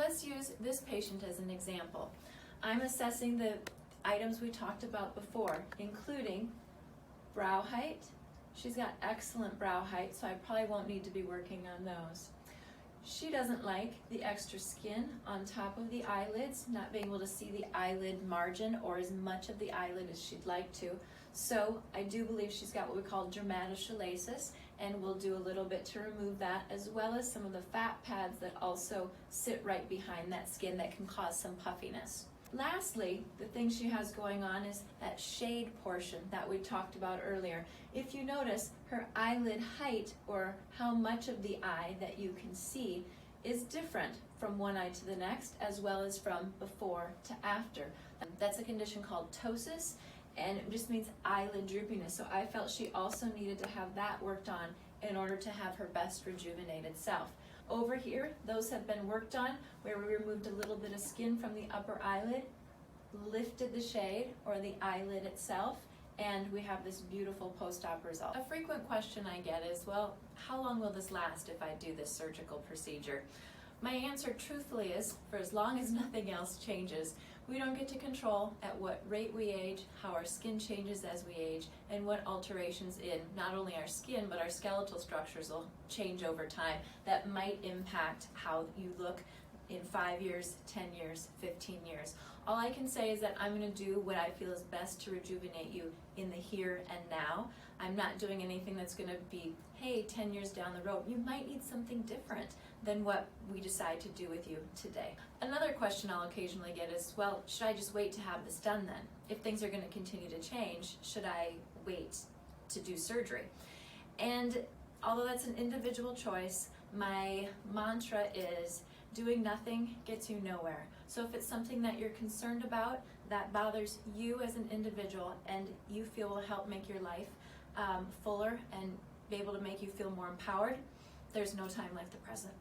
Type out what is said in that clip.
let's use this patient as an example. I'm assessing the items we talked about before, including brow height. She's got excellent brow height, so I probably won't need to be working on those. She doesn't like the extra skin on top of the eyelids, not being able to see the eyelid margin or as much of the eyelid as she'd like to. So I do believe she's got what we call dermatochalasis, and we'll do a little bit to remove that, as well as some of the fat pads that also sit right behind that skin that can cause some puffiness. Lastly, the thing she has going on is that shade portion that we talked about earlier. If you notice, her eyelid height, or how much of the eye that you can see, is different from one eye to the next, as well as from before to after. That's a condition called ptosis, and it just means eyelid droopiness. So I felt she also needed to have that worked on in order to have her best rejuvenated self. Over here, those have been worked on, where we removed a little bit of skin from the upper eyelid, lifted the shade or the eyelid itself, and we have this beautiful post-op result. A frequent question I get is, well, how long will this last if I do this surgical procedure? My answer truthfully is, for as long as nothing else changes. We don't get to control at what rate we age, how our skin changes as we age, and what alterations in not only our skin, but our skeletal structures will change over time that might impact how you look in 5 years, 10 years, 15 years. All I can say is that I'm going to do what I feel is best to rejuvenate you in the here and now. I'm not doing anything that's going to be, hey, 10 years down the road, you might need something different than what we decide to do with you today. Another question I'll occasionally get is, well, should I just wait to have this done then? If things are going to continue to change, should I wait to do surgery? And although that's an individual choice, my mantra is doing nothing gets you nowhere. So if it's something that you're concerned about, that bothers you as an individual, and you feel will help make your life fuller and be able to make you feel more empowered, there's no time like the present.